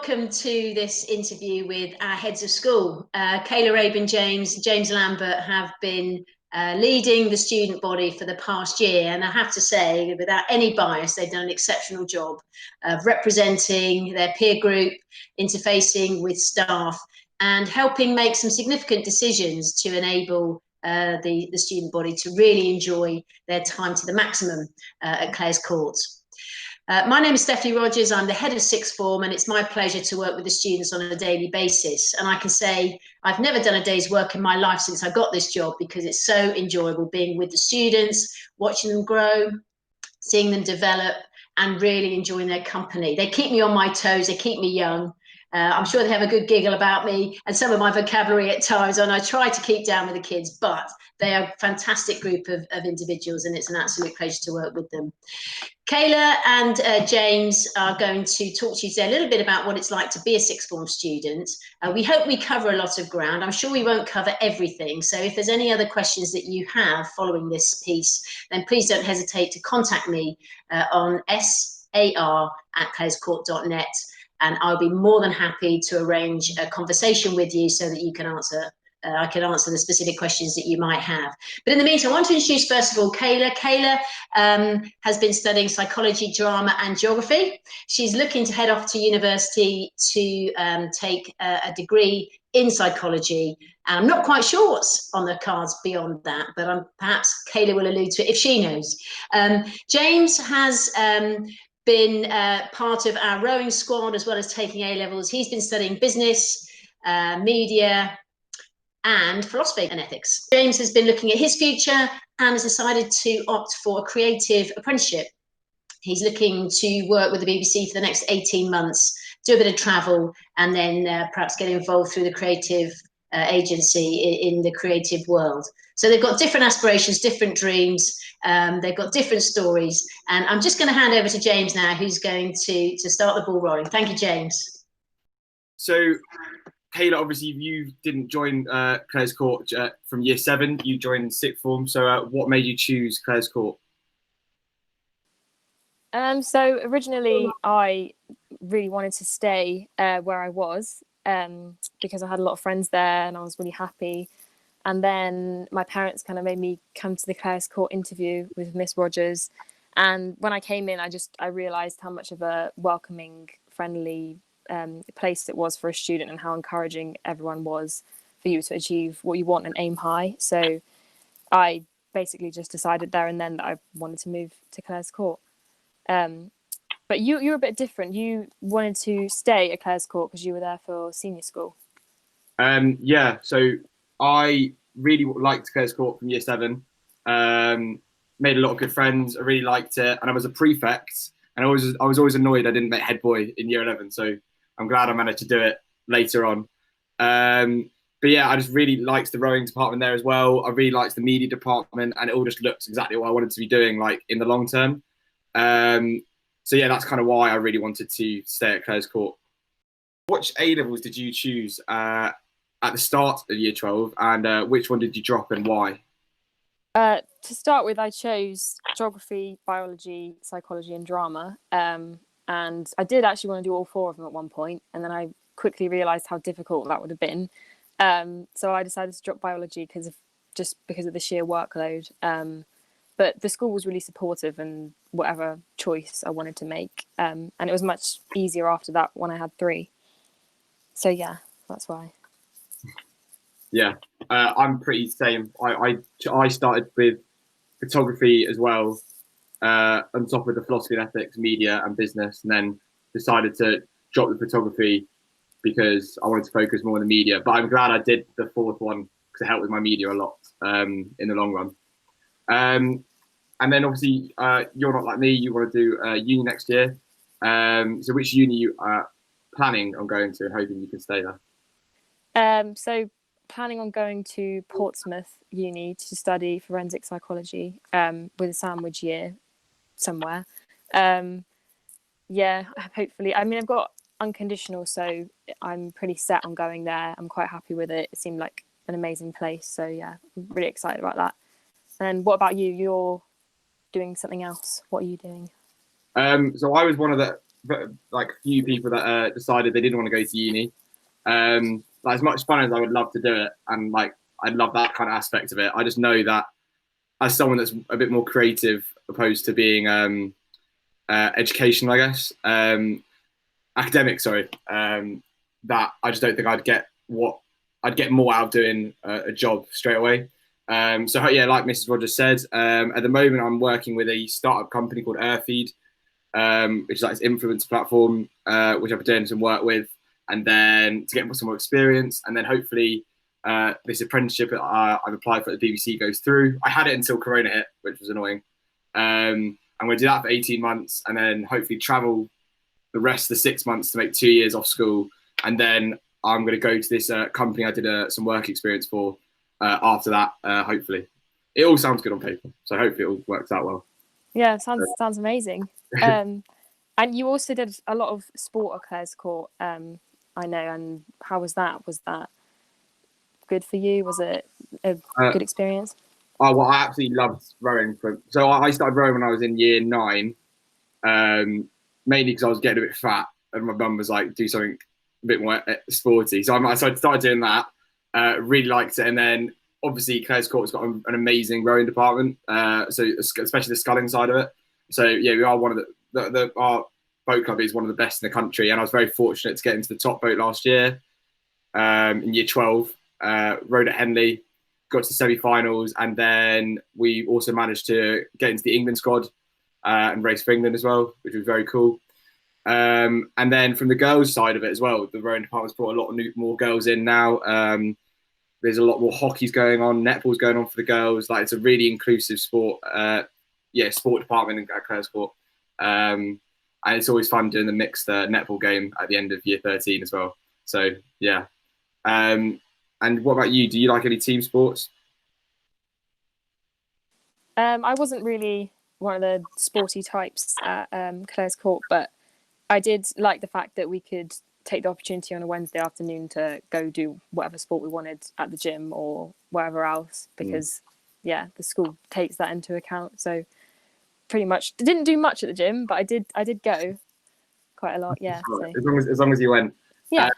welcome to this interview with our heads of school. Kayla, Abe and James Lambert have been leading the student body for the past year, and I have to say, without any bias, they've done an exceptional job of representing their peer group, interfacing with staff, and helping make some significant decisions to enable the student body to really enjoy their time to the maximum at Clares Court. My name is Stephanie Rodgers. I'm the head of sixth form, and it's my pleasure to work with the students on a daily basis. And I can say I've never done a day's work in my life since I got this job, because it's so enjoyable being with the students, watching them grow, seeing them develop, and really enjoying their company. They keep me on my toes, they keep me young. I'm sure they have a good giggle about me and some of my vocabulary at times, and I try to keep down with the kids, but they are a fantastic group of individuals, and it's an absolute pleasure to work with them. Kayla and James are going to talk to you today a little bit about what it's like to be a sixth form student. We hope we cover a lot of ground. I'm sure we won't cover everything. So if there's any other questions that you have following this piece, then please don't hesitate to contact me on sar@clarescourt.net. And I'll be more than happy to arrange a conversation with you so that you can answer I can answer the specific questions that you might have. But in the meantime, I want to introduce, first of all, Kayla. Kayla has been studying psychology, drama, and geography. She's looking to head off to university to take a degree in psychology. And I'm not quite sure what's on the cards beyond that, but perhaps Kayla will allude to it if she knows. James has been part of our rowing squad, as well as taking A-levels. He's been studying business, media, and philosophy and ethics. James has been looking at his future and has decided to opt for a creative apprenticeship. He's looking to work with the BBC for the next 18 months, do a bit of travel, and then perhaps get involved through the creative agency in the creative world. So they've got different aspirations, different dreams, they've got different stories, and I'm just going to hand over to James now, who's going to start the ball rolling. Thank you, James. So, Kayla, obviously you didn't join Clares Court from year 7, you joined sixth form. So what made you choose Clares Court? So originally I really wanted to stay where I was because I had a lot of friends there and I was really happy. And then my parents kind of made me come to the Clares Court interview with Miss Rodgers. And when I came in, I realised how much of a welcoming, friendly place it was for a student, and how encouraging everyone was for you to achieve what you want and aim high. So I basically just decided there and then that I wanted to move to Clares Court. But you're a bit different. You wanted to stay at Clares Court because you were there for senior school. Yeah, so I really liked Clares Court from year 7. Made a lot of good friends. I really liked it, and I was a prefect, and I was always annoyed I didn't make head boy in year 11. So I'm glad I managed to do it later on. But yeah, I just really liked the rowing department there as well. I really liked the media department, and it all just looked exactly what I wanted to be doing, like in the long term. So yeah, that's kind of why I really wanted to stay at Clares Court. Which A-levels did you choose at the start of year 12, and which one did you drop and why? To start with, I chose geography, biology, psychology, and drama. And I did actually want to do all 4 of them at one point, and then I quickly realised how difficult that would have been. So I decided to drop biology because of the sheer workload. But the school was really supportive and whatever choice I wanted to make. And it was much easier after that when I had 3. So yeah, that's why. Yeah, I'm pretty same. I started with photography as well, on top of the philosophy and ethics, media and business, and then decided to drop the photography because I wanted to focus more on the media. But I'm glad I did the 4th one because it helped with my media a lot in the long run. And then obviously you're not like me, you want to do uni next year. So which uni you are planning on going to and hoping you can stay there? So planning on going to Portsmouth Uni to study forensic psychology with a sandwich year somewhere. Yeah, hopefully. I mean, I've got unconditional, so I'm pretty set on going there. I'm quite happy with it. It seemed like an amazing place. So yeah, I'm really excited about that. And what about you? You're doing something else. What are you doing? So I was one of the like a few people that decided they didn't want to go to uni. Like, as much fun as I would love to do it, and like I love that kind of aspect of it, I just know that as someone that's a bit more creative, opposed to being educational, I guess, academic, sorry, that I just don't think I'd get more out of doing a job straight away. So yeah, like Mrs. Rodgers said, at the moment I'm working with a startup company called Earthfeed, which is like this influencer platform, which I've been doing some work with, and then to get some more experience, and then hopefully this apprenticeship I've applied for at the BBC goes through. I had it until Corona hit, which was annoying. I'm going to do that for 18 months, and then hopefully travel the rest of the 6 months to make 2 years off school, and then I'm going to go to this company I did some work experience for after that, hopefully. It all sounds good on paper, so hopefully it all works out well. Yeah, sounds amazing. And you also did a lot of sport at Clare's Court, I know. And how was that? Was that good for you? Was it a good experience? Oh, well, I absolutely loved rowing. So I started rowing when I was in year 9, mainly because I was getting a bit fat, and my mum was like, do something a bit more sporty. So I started doing that. Really liked it, and then obviously Clare's Court's got an amazing rowing department. So especially the sculling side of it. So yeah, we are one of our boat club is one of the best in the country, and I was very fortunate to get into the top boat last year. In year 12, rowed at Henley, got to semi-finals, and then we also managed to get into the England squad and race for England as well, which was very cool. And then from the girls' side of it as well, the rowing department's brought a lot of more girls in now. There's a lot more hockey's going on, netball's going on for the girls. Like, it's a really inclusive sport. Sport department at Clare's Court. And it's always fun doing the mixed netball game at the end of year 13 as well. So yeah. And what about you? Do you like any team sports? I wasn't really one of the sporty types at Clare's Court, but I did like the fact that we could take the opportunity on a Wednesday afternoon to go do whatever sport we wanted at the gym or wherever else, because the school takes that into account. So pretty much didn't do much at the gym, but I did go quite a lot. Yeah. So. As long as you went. Yeah.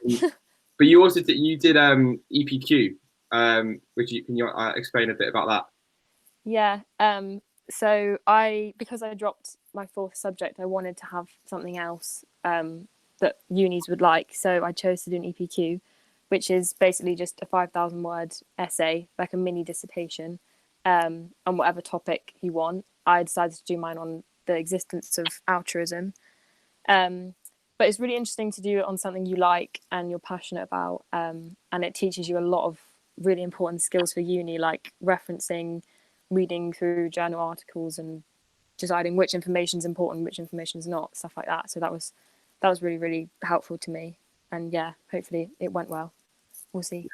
But you also did EPQ, which can you explain a bit about that? Yeah. So because I dropped my 4th subject, I wanted to have something else that unis would like. So I chose to do an EPQ, which is basically just a 5,000 word essay, like a mini dissertation, on whatever topic you want. I decided to do mine on the existence of altruism. But it's really interesting to do it on something you like and you're passionate about. And it teaches you a lot of really important skills for uni, like referencing, reading through journal articles and deciding which information is important, which information is not, stuff like that. So that was really, really helpful to me. And yeah, hopefully it went well. We'll see.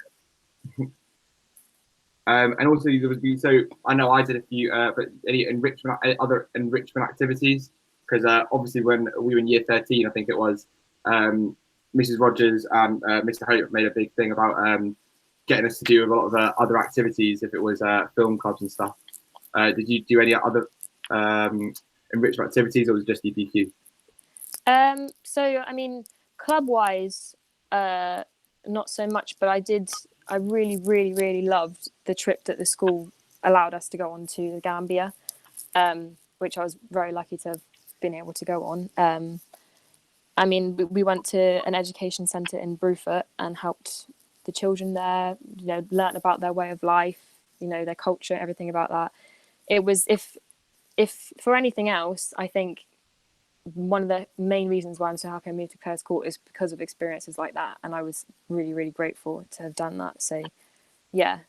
And also there was, so I know I did a few, but any other enrichment activities? Because obviously when we were in year 13, I think it was, Mrs. Rodgers and Mr. Hope made a big thing about getting us to do a lot of other activities, if it was film clubs and stuff. Did you do any other enrichment activities, or was it just EPQ? So, I mean, club-wise, not so much, but I really, really, really loved the trip that the school allowed us to go on to the Gambia, which I was very lucky to have been able to go on. I mean, we went to an education centre in Brufut and helped the children there, learn about their way of life, their culture, everything about that. It was, if for anything else, I think one of the main reasons why I'm so happy I moved to Clare's Court is because of experiences like that, and I was really, really grateful to have done that. So yeah,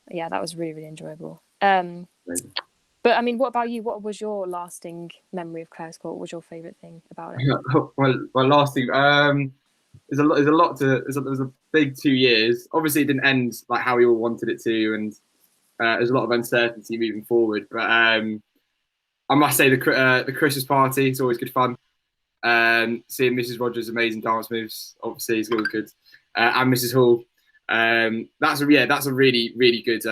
that was really, really enjoyable. But I mean, what about you? What was your lasting memory of Clare's Court? What was your favourite thing about it? Well, lasting. There's a big 2 years. Obviously, it didn't end like how we all wanted it to, and there's a lot of uncertainty moving forward. But I must say the Christmas party is always good fun. Seeing Mrs. Rodgers' amazing dance moves, obviously, is always good. And Mrs. Hall. That's a really, really good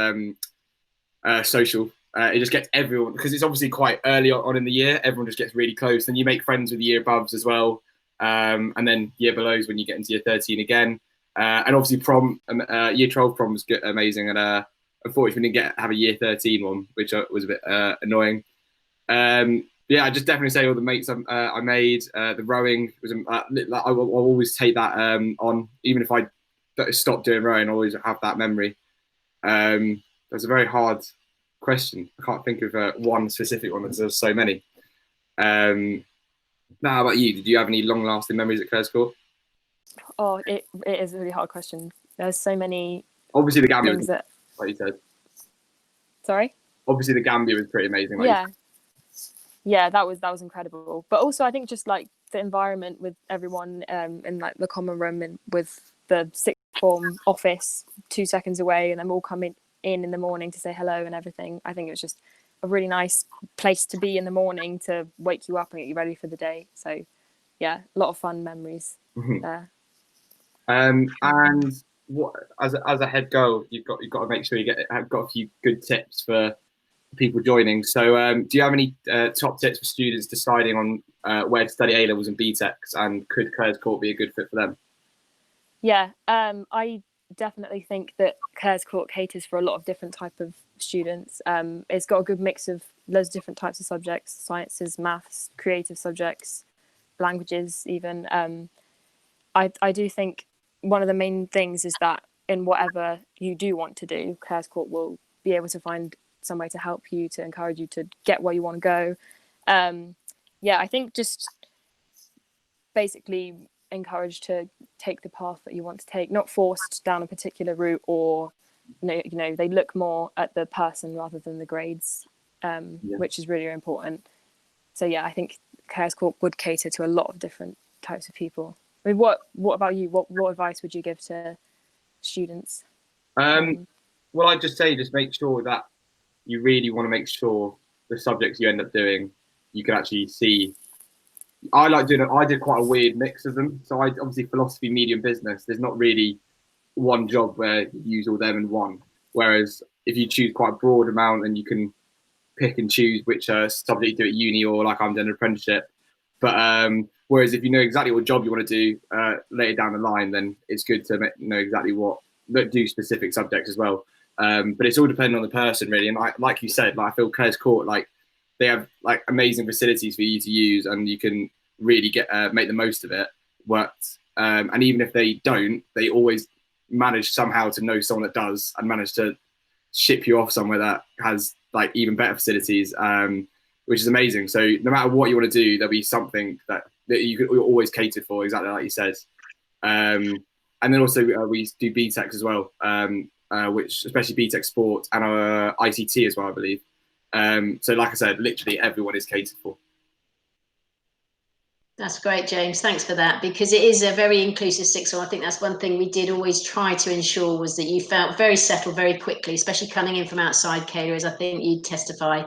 social it just gets everyone, because it's obviously quite early on in the year, everyone just gets really close, and you make friends with the year above as well, and then year belows when you get into year 13 again, and obviously prom, year 12 prom was amazing, and unfortunately we didn't have a year 13 one, which was a bit annoying. Yeah, I just definitely say all the mates I made, the rowing was, I'll always take that on, even if I stop doing rowing, I always have that memory. That's a very hard question. I can't think of one specific one because there's so many. Now, how about you? Did you have any long-lasting memories at Clare's Court? Oh, it is a really hard question. There's so many. Obviously, the Gambia things was, like you said. Sorry. Obviously, the Gambia was pretty amazing. Yeah, that was incredible. But also, I think just like the environment with everyone in like the common room and with the sixth form office 2 seconds away, and them all coming in the morning to say hello and everything. I think it was just a really nice place to be in the morning to wake you up and get you ready for the day. So yeah, a lot of fun memories there. And what, as a head girl, you've got to make sure have got a few good tips for people joining. So do you have any top tips for students deciding on where to study A levels and BTECs, and could Clare's Court be a good fit for them? Yeah, I definitely think that Clare's Court caters for a lot of different type of students. It's got a good mix of loads of different types of subjects: sciences, maths, creative subjects, languages even. I do think one of the main things is that in whatever you do want to do, Clare's Court will be able to find some way to help you, to encourage you to get where you want to go. Yeah, I think just basically encouraged to take the path that you want to take, not forced down a particular route, or you know they look more at the person rather than the grades, which is really important. So yeah, I think Clare's Court would cater to a lot of different types of people. I mean, what about you? What advice would you give to students? Well, I'd just say just make sure that you really want to make sure the subjects you end up doing, you can actually see. I did quite a weird mix of them. So I obviously philosophy, media, and business. There's not really one job where you use all them in one. Whereas if you choose quite a broad amount, and you can pick and choose which subject you do at uni, or like I'm doing an apprenticeship. But whereas if you know exactly what job you want to do later down the line, then it's good to know exactly do specific subjects as well. But it's all dependent on the person really. And like you said, I feel Clare's Court, they have amazing facilities for you to use, and you can really make the most of it. And even if they don't, they always manage somehow to know someone that does, and manage to ship you off somewhere that has even better facilities, which is amazing. So no matter what you want to do, there'll be something that you're always catered for, exactly like you said. And then also we do BTECs as well, which especially BTEC Sport and our ICT as well, I believe. So like I said, literally everyone is catered for. That's great, James. Thanks for that, because it is a very inclusive sixth form. I think that's one thing we did always try to ensure, was that you felt very settled very quickly, especially coming in from outside Kayla, as I think you testify,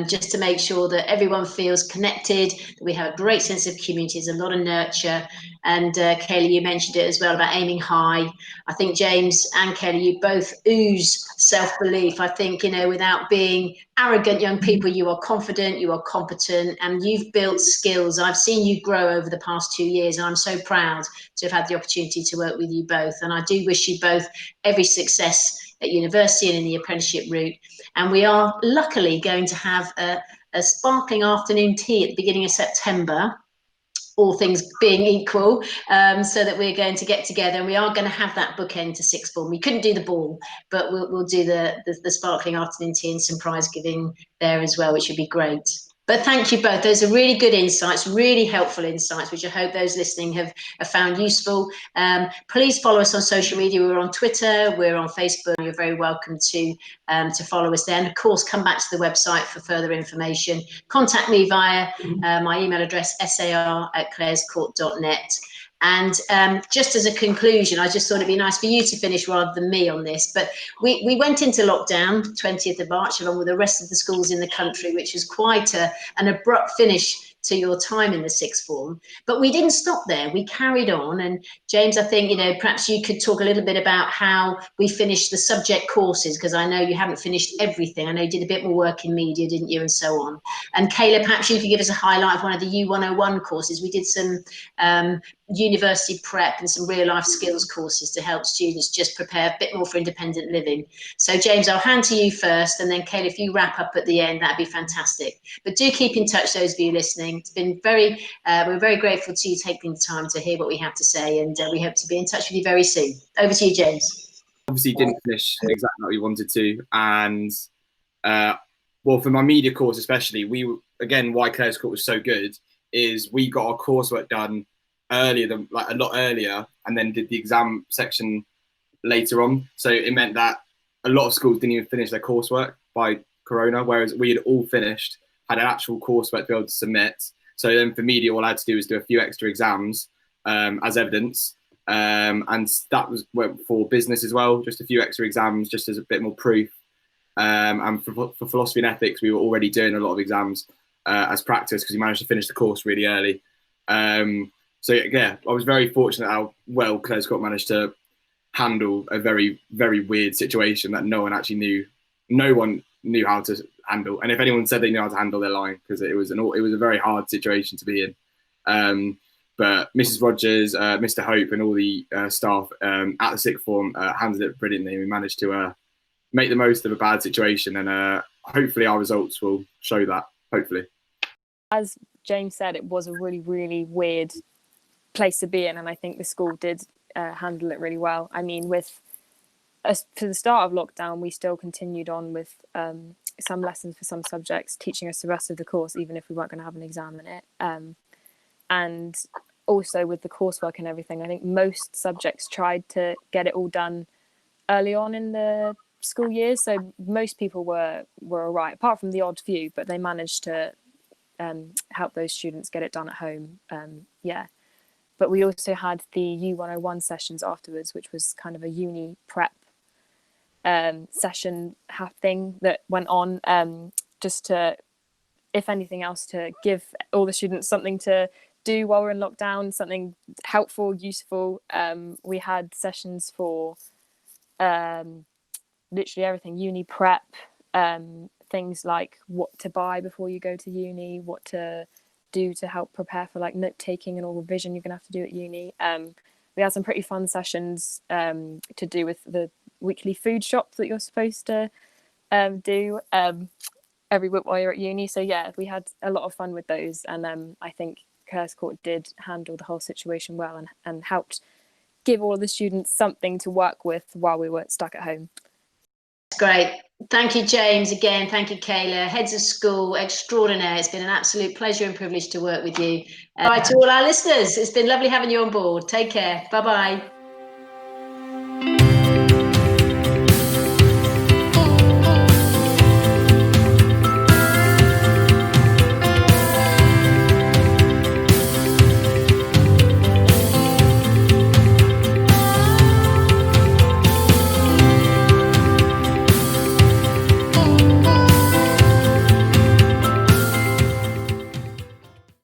just to make sure that everyone feels connected, that we have a great sense of community, there's a lot of nurture. And Kayla, you mentioned it as well about aiming high. I think James and Kayla, you both ooze self-belief. I think, without being arrogant young people, you are confident, you are competent, and you've built skills. I've seen you grow over the past 2 years, and I'm so proud to have had the opportunity to work with you both. And I do wish you both every success at university and in the apprenticeship route. And we are luckily going to have a sparkling afternoon tea at the beginning of September, all things being equal, so that we're going to get together, and we are going to have that bookend to sixth form. We couldn't do the ball, but we'll do the sparkling afternoon tea and some prize giving there as well, which would be great. But thank you both. Those are really good insights, really helpful insights, which I hope those listening have found useful. Please follow us on social media. We're on Twitter, we're on Facebook. You're very welcome to follow us there. And of course, come back to the website for further information. Contact me via my email address, sar@clarescourt.net. And just as a conclusion, I just thought it'd be nice for you to finish rather than me on this. But we went into lockdown 20th of March, along with the rest of the schools in the country, which was quite an abrupt finish to your time in the sixth form. But we didn't stop there. We carried on. And James, I think, perhaps you could talk a little bit about how we finished the subject courses, because I know you haven't finished everything. I know you did a bit more work in media, didn't you, and so on. And Kayla, perhaps you could give us a highlight of one of the U101 courses. We did some university prep and some real life skills courses to help students just prepare a bit more for independent living. So James, I'll hand to you first, and then Kayla, if you wrap up at the end, that'd be fantastic. But do keep in touch, those of you listening. It's been we're very grateful to you taking the time to hear what we have to say, and we hope to be in touch with you very soon. Over to you, James. Obviously didn't finish exactly what we wanted to, and well, for my media course especially, why Claire's Court was so good is we got our coursework done earlier than a lot earlier, and then did the exam section later on. So it meant that a lot of schools didn't even finish their coursework by Corona, whereas we had all finished, had an actual coursework to be able to submit. So then for media, all I had to do was do a few extra exams as evidence. And that went for business as well, just a few extra exams, just as a bit more proof. And for philosophy and ethics, we were already doing a lot of exams as practice, because we managed to finish the course really early. So yeah, I was very fortunate how well Claire's Court managed to handle a very, very weird situation that no one knew how to handle. And if anyone said they knew how to handle, they're lying, because it was a very hard situation to be in. But Mrs. Rodgers, Mr. Hope, and all the staff at the sixth form handled it brilliantly. We managed to make the most of a bad situation, and hopefully our results will show that. Hopefully. As James said, it was a really, really weird place to be in, and I think the school did handle it really well. I mean, for the start of lockdown, we still continued on with some lessons for some subjects, teaching us the rest of the course, even if we weren't going to have an exam in it. And also with the coursework and everything, I think most subjects tried to get it all done early on in the school years. So most people were all right, apart from the odd few, but they managed to help those students get it done at home. But we also had the U101 sessions afterwards, which was kind of a uni prep session thing that went on, just to, if anything else, to give all the students something to do while we're in lockdown, something helpful, useful. We had sessions for literally everything, uni prep, things like what to buy before you go to uni, what to do to help prepare for like note taking and all revision you're gonna have to do at uni. We had some pretty fun sessions to do with the weekly food shop that you're supposed to do every week while you're at uni. So yeah, we had a lot of fun with those, and I think Claire's Court did handle the whole situation well, and helped give all of the students something to work with while we were stuck at home. Great. Thank you, James. Again, thank you, Kayla. Heads of school extraordinaire. It's been an absolute pleasure and privilege to work with you. Bye to all our listeners. It's been lovely having you on board. Take care. Bye-bye.